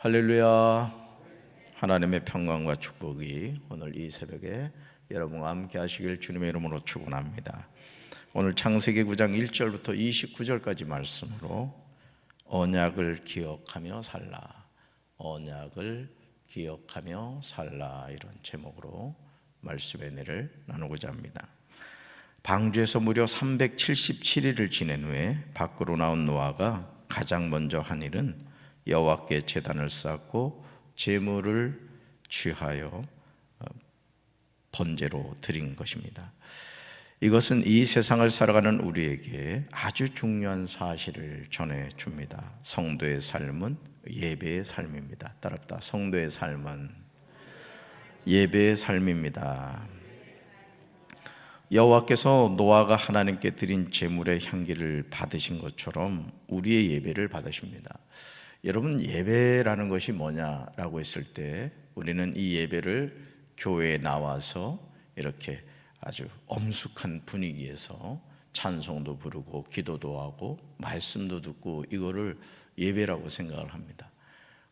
할렐루야. 하나님의 평강과 축복이 오늘 이 새벽에 여러분과 함께 하시길 주님의 이름으로 축원합니다. 오늘 창세기 9장 1절부터 29절까지 말씀으로 언약을 기억하며 살라, 언약을 기억하며 살라, 이런 제목으로 말씀의 은혜를 나누고자 합니다. 방주에서 무려 377일을 지낸 후에 밖으로 나온 노아가 가장 먼저 한 일은 여호와께 제단을 쌓고 제물을 취하여 번제로 드린 것입니다. 이것은 이 세상을 살아가는 우리에게 아주 중요한 사실을 전해줍니다. 성도의 삶은 예배의 삶입니다. 따라합니다. 성도의 삶은 예배의 삶입니다. 여호와께서 노아가 하나님께 드린 제물의 향기를 받으신 것처럼 우리의 예배를 받으십니다. 여러분, 예배라는 것이 뭐냐라고 했을 때 우리는 이 예배를 교회에 나와서 이렇게 아주 엄숙한 분위기에서 찬송도 부르고 기도도 하고 말씀도 듣고 이거를 예배라고 생각을 합니다.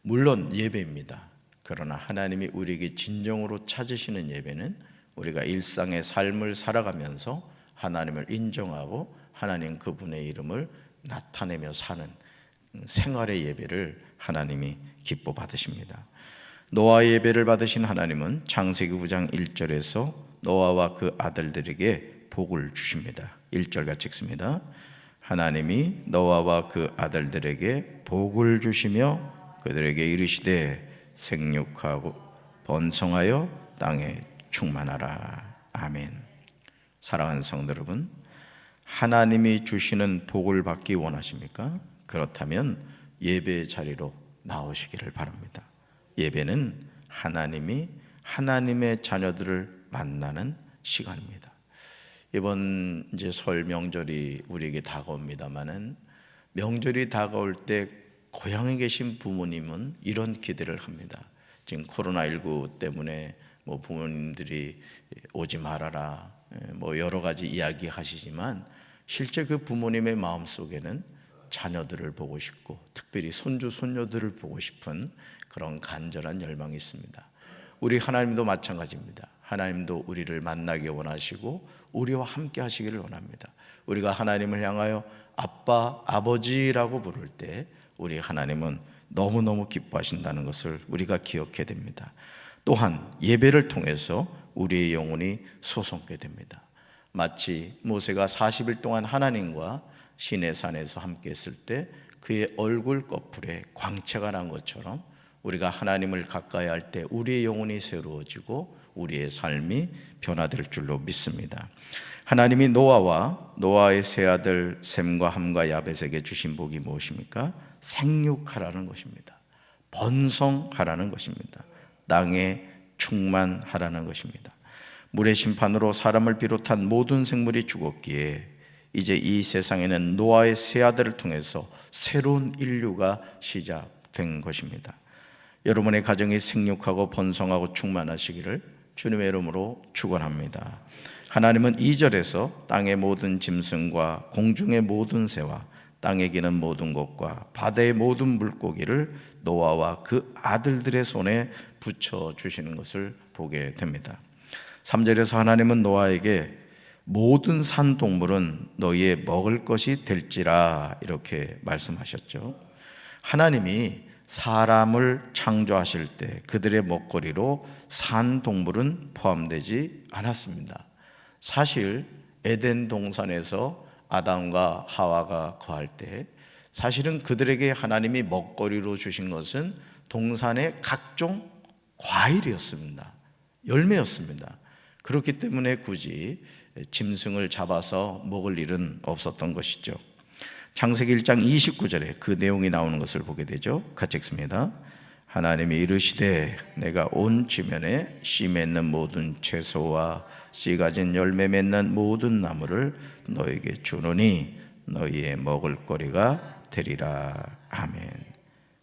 물론 예배입니다. 그러나 하나님이 우리에게 진정으로 찾으시는 예배는 우리가 일상의 삶을 살아가면서 하나님을 인정하고 하나님 그분의 이름을 나타내며 사는 생활의 예배를 하나님이 기뻐 받으십니다. 노아의 예배를 받으신 하나님은 창세기 9장 1절에서 노아와 그 아들들에게 복을 주십니다. 1절 같이 읽습니다. 하나님이 노아와 그 아들들에게 복을 주시며 그들에게 이르시되 생육하고 번성하여 땅에 충만하라. 아멘. 사랑하는 성도 여러분, 하나님이 주시는 복을 받기 원하십니까? 그렇다면 예배의 자리로 나오시기를 바랍니다. 예배는 하나님이 하나님의 자녀들을 만나는 시간입니다. 이번 이제 설 명절이 우리에게 다가옵니다만은 명절이 다가올 때 고향에 계신 부모님은 이런 기대를 합니다. 지금 코로나19 때문에 부모님들이 오지 말아라, 여러 가지 이야기 하시지만 실제 그 부모님의 마음속에는 자녀들을 보고 싶고 특별히 손주 손녀들을 보고 싶은 그런 간절한 열망이 있습니다. 우리 하나님도 마찬가지입니다. 하나님도 우리를 만나기 원하시고 우리와 함께 하시기를 원합니다. 우리가 하나님을 향하여 아빠, 아버지라고 부를 때 우리 하나님은 너무너무 기뻐하신다는 것을 우리가 기억해야 됩니다. 또한 예배를 통해서 우리의 영혼이 솟게 됩니다. 마치 모세가 40일 동안 하나님과 시내산에서 함께 했을 때 그의 얼굴 꺼풀에 광채가 난 것처럼 우리가 하나님을 가까이 할 때 우리의 영혼이 새로워지고 우리의 삶이 변화될 줄로 믿습니다. 하나님이 노아와 노아의 세 아들 셈과 함과 야벳에게 주신 복이 무엇입니까? 생육하라는 것입니다. 번성하라는 것입니다. 땅에 충만하라는 것입니다. 물의 심판으로 사람을 비롯한 모든 생물이 죽었기에 이제 이 세상에는 노아의 세 아들을 통해서 새로운 인류가 시작된 것입니다. 여러분의 가정이 생육하고 번성하고 충만하시기를 주님의 이름으로 축원합니다. 하나님은 2절에서 땅의 모든 짐승과 공중의 모든 새와 땅에 기는 모든 것과 바다의 모든 물고기를 노아와 그 아들들의 손에 붙여주시는 것을 보게 됩니다. 3절에서 하나님은 노아에게 모든 산동물은 너희의 먹을 것이 될지라 이렇게 말씀하셨죠. 하나님이 사람을 창조하실 때 그들의 먹거리로 산동물은 포함되지 않았습니다. 사실 에덴 동산에서 아담과 하와가 거할 때 사실은 그들에게 하나님이 먹거리로 주신 것은 동산의 각종 과일이었습니다. 열매였습니다. 그렇기 때문에 굳이 짐승을 잡아서 먹을 일은 없었던 것이죠. 창세기 1장 29절에 그 내용이 나오는 것을 보게 되죠. 같이 읽습니다. 하나님이 이르시되 내가 온 지면에 씨 맺는 모든 채소와 씨 가진 열매 맺는 모든 나무를 너에게 주노니 너희의 먹을 거리가 되리라. 아멘.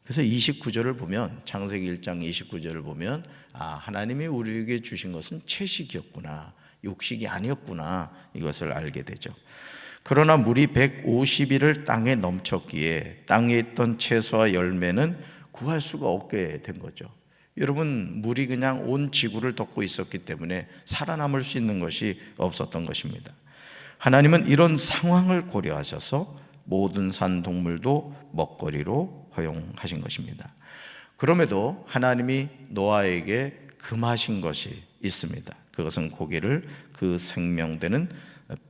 그래서 29절을 보면 창세기 1장 29절을 보면 하나님이 우리에게 주신 것은 채식이었구나, 육식이 아니었구나, 이것을 알게 되죠. 그러나 물이 150일을 땅에 넘쳤기에 땅에 있던 채소와 열매는 구할 수가 없게 된 거죠. 여러분, 물이 그냥 온 지구를 덮고 있었기 때문에 살아남을 수 있는 것이 없었던 것입니다. 하나님은 이런 상황을 고려하셔서 모든 산 동물도 먹거리로 허용하신 것입니다. 그럼에도 하나님이 노아에게 금하신 것이 있습니다. 그것은 고기를 그 생명되는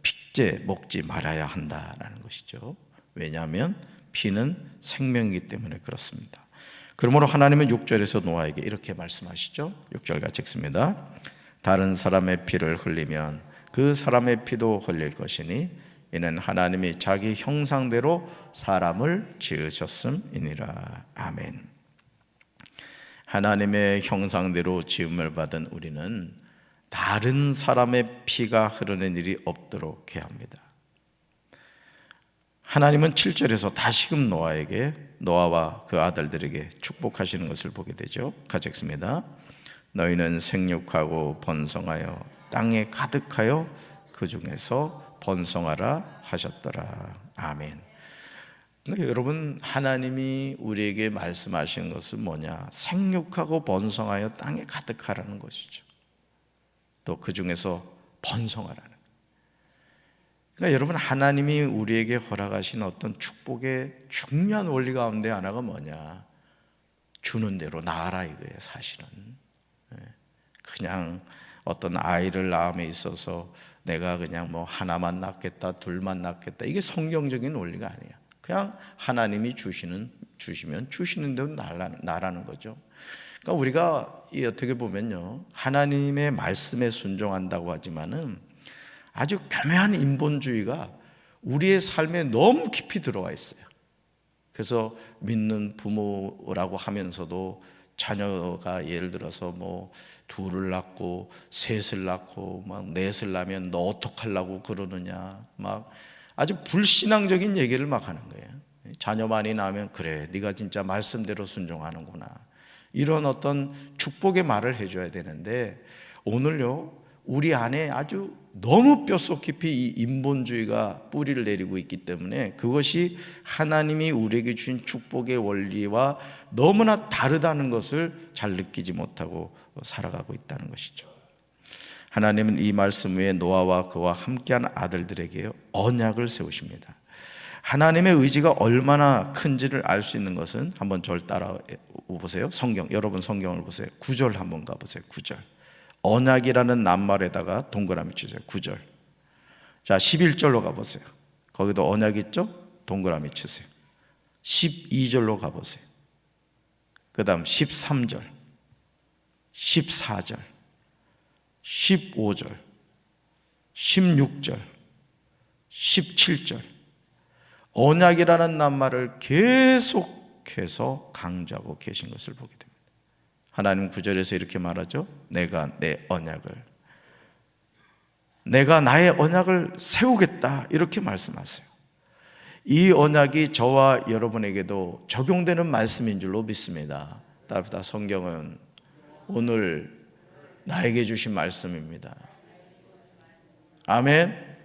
핏째 먹지 말아야 한다라는 것이죠. 왜냐하면 피는 생명이기 때문에 그렇습니다. 그러므로 하나님은 6절에서 노아에게 이렇게 말씀하시죠. 6절 같이 읽습니다. 다른 사람의 피를 흘리면 그 사람의 피도 흘릴 것이니 이는 하나님이 자기 형상대로 사람을 지으셨음이니라. 아멘. 하나님의 형상대로 지음을 받은 우리는 다른 사람의 피가 흐르는 일이 없도록 해야 합니다. 하나님은 7절에서 다시금 노아와 그 아들들에게 축복하시는 것을 보게 되죠. 같이 읽습니다. 너희는 생육하고 번성하여 땅에 가득하여 그 중에서 번성하라 하셨더라. 아멘. 그러니까 여러분, 하나님이 우리에게 말씀하시는 것은 뭐냐? 생육하고 번성하여 땅에 가득하라는 것이죠. 또 그 중에서 번성하라는. 그러니까 여러분, 하나님이 우리에게 허락하신 어떤 축복의 중요한 원리 가운데 하나가 뭐냐? 주는 대로 낳아라 이거예요. 사실은 그냥 어떤 아이를 낳음에 있어서 내가 그냥 뭐 하나만 낳겠다, 둘만 낳겠다, 이게 성경적인 원리가 아니에요. 그냥 하나님이 주시면 주시는 대로 나라는 거죠. 그러니까 우리가 어떻게 보면요, 하나님의 말씀에 순종한다고 하지만은 아주 교묘한 인본주의가 우리의 삶에 너무 깊이 들어와 있어요. 그래서 믿는 부모라고 하면서도 자녀가 예를 들어서 뭐 둘을 낳고 셋을 낳고 막 넷을 낳으면 너 어떡하려고 그러느냐, 막 아주 불신앙적인 얘기를 막 하는 거예요. 자녀 많이 낳으면 그래, 네가 진짜 말씀대로 순종하는구나, 이런 어떤 축복의 말을 해줘야 되는데, 오늘요 우리 안에 아주 너무 뼛속 깊이 이 인본주의가 뿌리를 내리고 있기 때문에 그것이 하나님이 우리에게 주신 축복의 원리와 너무나 다르다는 것을 잘 느끼지 못하고 살아가고 있다는 것이죠. 하나님은 이 말씀 후에 노아와 그와 함께한 아들들에게 언약을 세우십니다. 하나님의 의지가 얼마나 큰지를 알 수 있는 것은 한번 저를 따라 보세요. 여러분 성경을 보세요. 9절 한번 가보세요. 9절. 언약이라는 낱말에다가 동그라미 치세요. 9절. 자, 11절로 가보세요. 거기도 언약 있죠? 동그라미 치세요. 12절로 가보세요. 그 다음 13절, 14절, 15절, 16절, 17절. 언약이라는 낱말을 계속해서 강조하고 계신 것을 보게 됩니다. 하나님 9절에서 이렇게 말하죠. 내가 나의 언약을 세우겠다, 이렇게 말씀하세요. 이 언약이 저와 여러분에게도 적용되는 말씀인 줄로 믿습니다. 따라서 성경은 오늘 나에게 주신 말씀입니다. 아멘.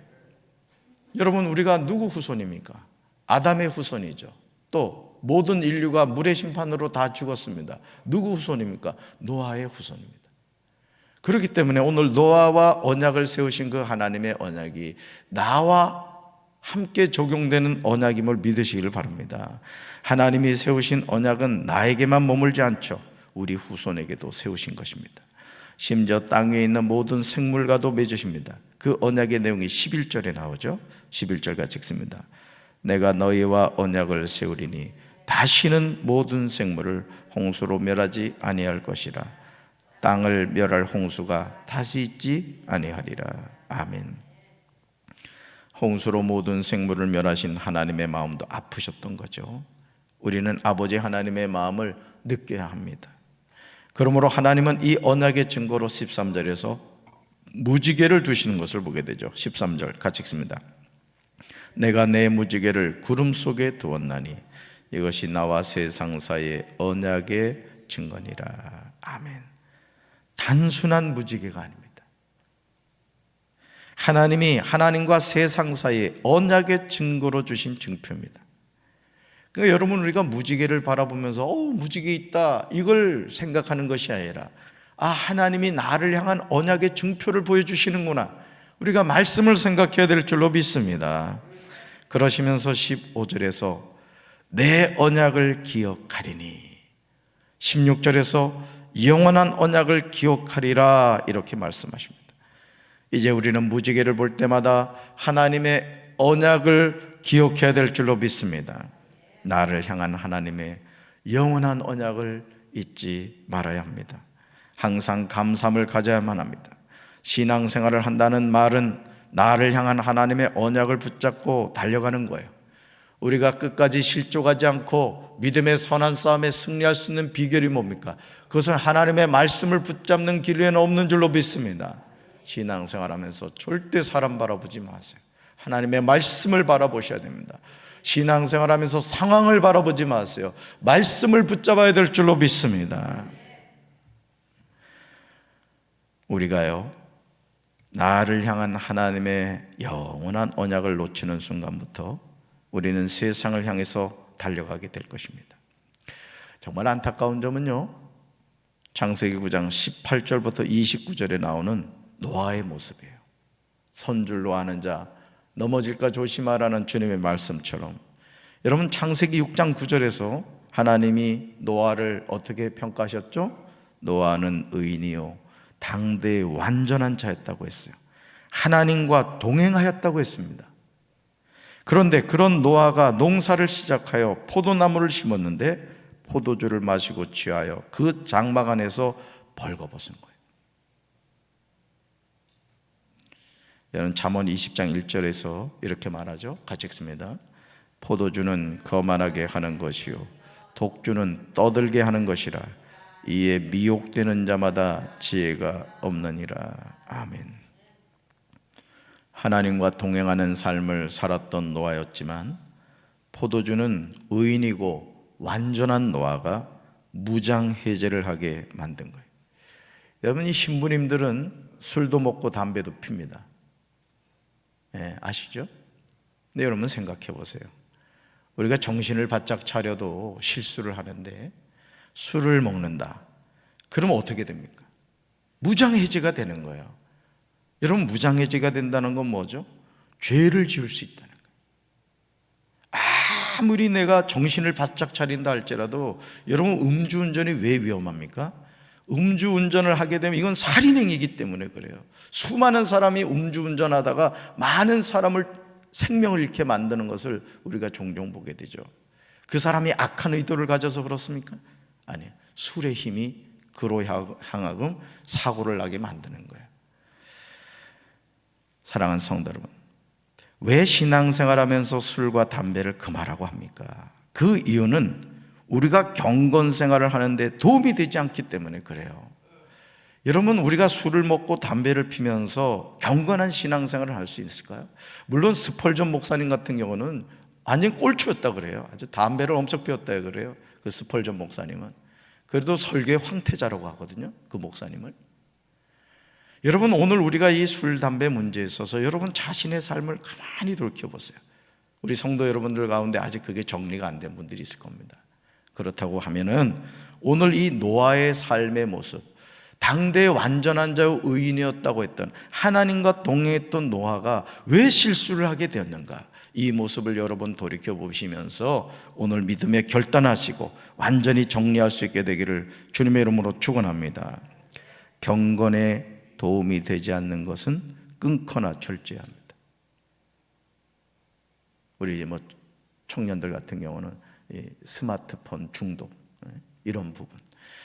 여러분, 우리가 누구 후손입니까? 아담의 후손이죠. 또 모든 인류가 물의 심판으로 다 죽었습니다. 누구 후손입니까? 노아의 후손입니다. 그렇기 때문에 오늘 노아와 언약을 세우신 그 하나님의 언약이 나와 함께 적용되는 언약임을 믿으시기를 바랍니다. 하나님이 세우신 언약은 나에게만 머물지 않죠. 우리 후손에게도 세우신 것입니다. 심지어 땅 위에 있는 모든 생물과도 맺으십니다. 그 언약의 내용이 11절에 나오죠. 11절 같이 읽습니다. 내가 너희와 언약을 세우리니 다시는 모든 생물을 홍수로 멸하지 아니할 것이라. 땅을 멸할 홍수가 다시 있지 아니하리라. 아멘. 홍수로 모든 생물을 멸하신 하나님의 마음도 아프셨던 거죠. 우리는 아버지 하나님의 마음을 느껴야 합니다. 그러므로 하나님은 이 언약의 증거로 13절에서 무지개를 두시는 것을 보게 되죠. 13절 같이 읽습니다. 내가 내 무지개를 구름 속에 두었나니 이것이 나와 세상 사이의 언약의 증거니라. 아멘. 단순한 무지개가 아닙니다. 하나님이 하나님과 세상 사이의 언약의 증거로 주신 증표입니다. 그러니까 여러분, 우리가 무지개를 바라보면서 무지개 있다 이걸 생각하는 것이 아니라, 하나님이 나를 향한 언약의 증표를 보여주시는구나, 우리가 말씀을 생각해야 될 줄로 믿습니다. 그러시면서 15절에서 내 언약을 기억하리니, 16절에서 영원한 언약을 기억하리라 이렇게 말씀하십니다. 이제 우리는 무지개를 볼 때마다 하나님의 언약을 기억해야 될 줄로 믿습니다. 나를 향한 하나님의 영원한 언약을 잊지 말아야 합니다. 항상 감사함을 가져야만 합니다. 신앙생활을 한다는 말은 나를 향한 하나님의 언약을 붙잡고 달려가는 거예요. 우리가 끝까지 실족하지 않고 믿음의 선한 싸움에 승리할 수 있는 비결이 뭡니까? 그것은 하나님의 말씀을 붙잡는 길 외에는 없는 줄로 믿습니다. 신앙생활하면서 절대 사람 바라보지 마세요. 하나님의 말씀을 바라보셔야 됩니다. 신앙생활하면서 상황을 바라보지 마세요. 말씀을 붙잡아야 될 줄로 믿습니다. 우리가요, 나를 향한 하나님의 영원한 언약을 놓치는 순간부터 우리는 세상을 향해서 달려가게 될 것입니다. 정말 안타까운 점은요, 창세기 9장 18절부터 29절에 나오는 노아의 모습이에요. 선줄로 아는 자 넘어질까 조심하라는 주님의 말씀처럼, 여러분, 창세기 6장 9절에서 하나님이 노아를 어떻게 평가하셨죠? 노아는 의인이요 당대의 완전한 자였다고 했어요. 하나님과 동행하였다고 했습니다. 그런데 그런 노아가 농사를 시작하여 포도나무를 심었는데 포도주를 마시고 취하여 그 장막 안에서 벌거벗은 거예요. 여러분, 잠언 20장 1절에서 이렇게 말하죠. 같이 읽습니다. 포도주는 거만하게 하는 것이요 독주는 떠들게 하는 것이라. 이에 미혹되는 자마다 지혜가 없느니라. 아멘. 하나님과 동행하는 삶을 살았던 노아였지만, 포도주는 의인이고 완전한 노아가 무장해제를 하게 만든 거예요. 여러분, 이 신부님들은 술도 먹고 담배도 핍니다. 아시죠? 근데 여러분 생각해 보세요. 우리가 정신을 바짝 차려도 실수를 하는데 술을 먹는다. 그러면 어떻게 됩니까? 무장해제가 되는 거예요. 여러분, 무장해제가 된다는 건 뭐죠? 죄를 지을 수 있다는 거예요. 아무리 내가 정신을 바짝 차린다 할지라도, 여러분, 음주운전이 왜 위험합니까? 음주운전을 하게 되면 이건 살인행위이기 때문에 그래요. 수많은 사람이 음주운전하다가 많은 사람을 생명을 잃게 만드는 것을 우리가 종종 보게 되죠. 그 사람이 악한 의도를 가져서 그렇습니까? 아니에요. 술의 힘이 그로 향하금 사고를 나게 만드는 거예요. 사랑하는 성도 여러분, 왜 신앙생활하면서 술과 담배를 금하라고 합니까? 그 이유는 우리가 경건생활을 하는데 도움이 되지 않기 때문에 그래요. 여러분, 우리가 술을 먹고 담배를 피면서 경건한 신앙생활을 할 수 있을까요? 물론 스펄전 목사님 같은 경우는 완전 꼴초였다 그래요. 아주 담배를 엄청 피웠다 그래요. 그 스펄전 목사님은. 그래도 설교의 황태자라고 하거든요, 그 목사님을. 여러분, 오늘 우리가 이 술, 담배 문제에 있어서 여러분 자신의 삶을 가만히 돌이켜보세요. 우리 성도 여러분들 가운데 아직 그게 정리가 안 된 분들이 있을 겁니다. 그렇다고 하면은 오늘 이 노아의 삶의 모습, 당대의 완전한 자요 의인이었다고 했던, 하나님과 동행했던 노아가 왜 실수를 하게 되었는가, 이 모습을 여러분 돌이켜보시면서 오늘 믿음에 결단하시고 완전히 정리할 수 있게 되기를 주님의 이름으로 축원합니다. 경건에 도움이 되지 않는 것은 끊거나 절제해야 합니다. 우리 청년들 같은 경우는 스마트폰 중독, 이런 부분.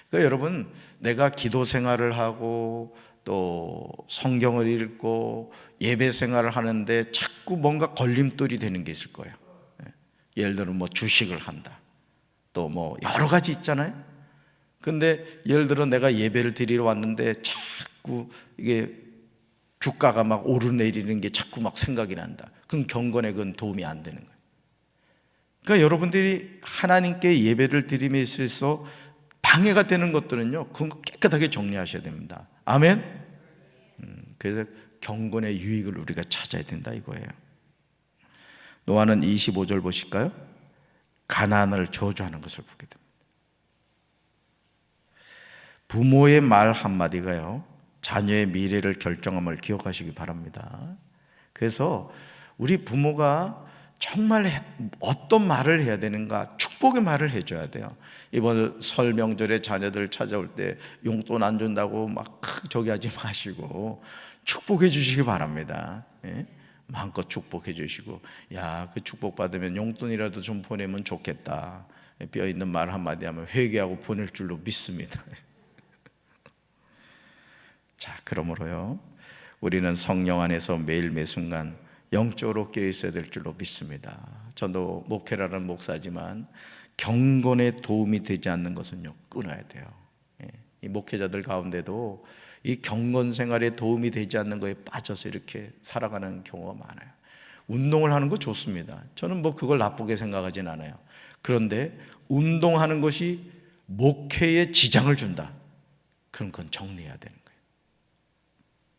그러니까 여러분, 내가 기도 생활을 하고 또 성경을 읽고 예배 생활을 하는데 자꾸 뭔가 걸림돌이 되는 게 있을 거예요. 예를 들어 주식을 한다, 또 여러 가지 있잖아요. 근데 예를 들어 내가 예배를 드리러 왔는데 자꾸 이게 주가가 막 오르내리는 게 자꾸 막 생각이 난다. 그럼 경건에 그건 도움이 안 되는 거예요. 그러니까 여러분들이 하나님께 예배를 드림에 있어서 방해가 되는 것들은요, 그건 깨끗하게 정리하셔야 됩니다. 아멘. 그래서 경건의 유익을 우리가 찾아야 된다 이거예요. 노아는 25절 보실까요? 가난을 저주하는 것을 보게 됩니다. 부모의 말 한마디가요, 자녀의 미래를 결정함을 기억하시기 바랍니다. 그래서 우리 부모가 정말 어떤 말을 해야 되는가, 축복의 말을 해줘야 돼요. 이번 설 명절에 자녀들 찾아올 때 용돈 안 준다고 막 저기 하지 마시고 축복해 주시기 바랍니다. 예? 마음껏 축복해 주시고, 야, 그 축복 받으면 용돈이라도 좀 보내면 좋겠다, 뼈 있는 말 한마디 하면 회개하고 보낼 줄로 믿습니다. 자, 그러므로요, 우리는 성령 안에서 매일 매순간 영적으로 깨어 있어야 될 줄로 믿습니다. 저도 목회라는 목사지만 경건에 도움이 되지 않는 것은요, 끊어야 돼요. 이 목회자들 가운데도 이 경건 생활에 도움이 되지 않는 거에 빠져서 이렇게 살아가는 경우가 많아요. 운동을 하는 거 좋습니다. 저는 뭐 그걸 나쁘게 생각하진 않아요. 그런데 운동하는 것이 목회에 지장을 준다, 그런 건 정리해야 되는 거예요.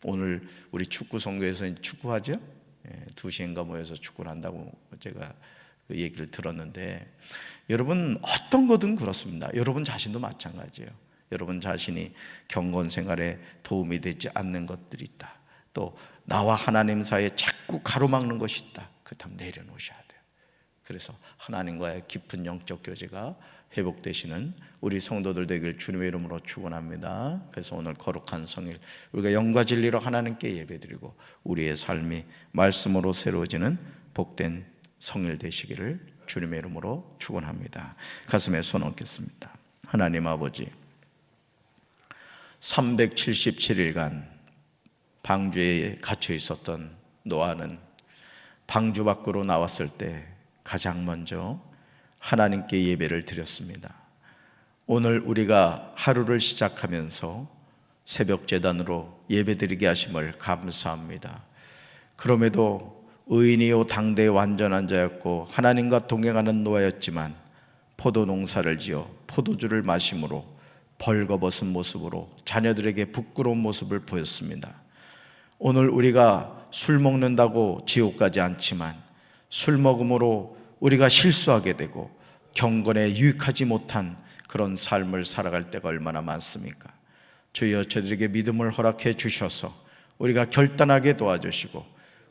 오늘 우리 축구 성교에서 축구하죠? 2시인가 모여서 축구를 한다고 제가 그 얘기를 들었는데, 여러분 어떤 거든 그렇습니다. 여러분 자신도 마찬가지예요. 여러분 자신이 경건 생활에 도움이 되지 않는 것들이 있다, 또 나와 하나님 사이에 자꾸 가로막는 것이 있다, 그렇다면 내려놓으셔야 돼요. 그래서 하나님과의 깊은 영적 교제가 회복되시는 우리 성도들 되길 주님의 이름으로 축원합니다. 그래서 오늘 거룩한 성일, 우리가 영과 진리로 하나님께 예배드리고 우리의 삶이 말씀으로 새로워지는 복된 성일 되시기를 주님의 이름으로 축원합니다. 가슴에 손 얹겠습니다. 하나님 아버지, 377일간 방주에 갇혀 있었던 노아는 방주 밖으로 나왔을 때 가장 먼저 하나님께 예배를 드렸습니다. 오늘 우리가 하루를 시작하면서 새벽 제단으로 예배드리게 하심을 감사합니다. 그럼에도 의인이요 당대의 완전한 자였고 하나님과 동행하는 노아였지만 포도 농사를 지어 포도주를 마심으로 벌거벗은 모습으로 자녀들에게 부끄러운 모습을 보였습니다. 오늘 우리가 술 먹는다고 지옥 가지 않지만 술 먹음으로 우리가 실수하게 되고 경건에 유익하지 못한 그런 삶을 살아갈 때가 얼마나 많습니까? 주여, 저들에게 믿음을 허락해 주셔서 우리가 결단하게 도와주시고,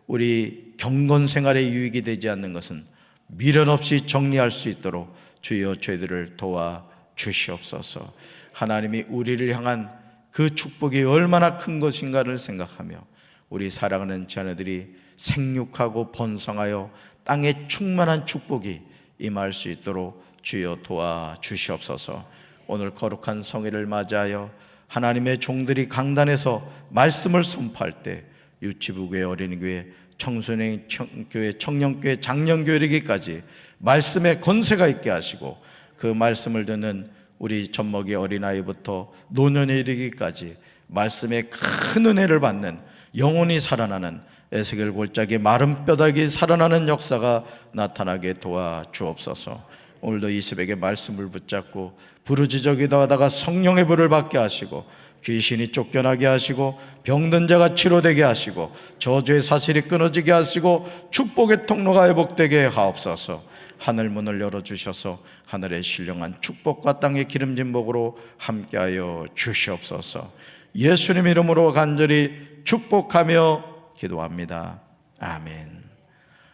우리 경건 생활에 유익이 되지 않는 것은 미련 없이 정리할 수 있도록 주여 저희들을 도와 주시옵소서. 하나님이 우리를 향한 그 축복이 얼마나 큰 것인가를 생각하며 우리 사랑하는 자녀들이 생육하고 번성하여 땅에 충만한 축복이 임할 수 있도록 주여 도와주시옵소서. 오늘 거룩한 성회를 맞이하여 하나님의 종들이 강단에서 말씀을 선포할 때 유치부교회, 어린이교회, 청소년 교회, 청년교회, 장년교회 이르기까지 말씀의 권세가 있게 하시고, 그 말씀을 듣는 우리 젖먹이 어린아이부터 노년에 이르기까지 말씀의 큰 은혜를 받는, 영혼이 살아나는, 에스겔 골짜기 마른 뼈다귀 살아나는 역사가 나타나게 도와주옵소서. 오늘도 이 새벽에 말씀을 붙잡고 부르짖어 하다가 성령의 불을 받게 하시고, 귀신이 쫓겨나게 하시고, 병든 자가 치료되게 하시고, 저주의 사실이 끊어지게 하시고, 축복의 통로가 회복되게 하옵소서. 하늘 문을 열어주셔서 하늘의 신령한 축복과 땅의 기름진 복으로 함께하여 주시옵소서. 예수님 이름으로 간절히 축복하며 기도합니다. 아멘.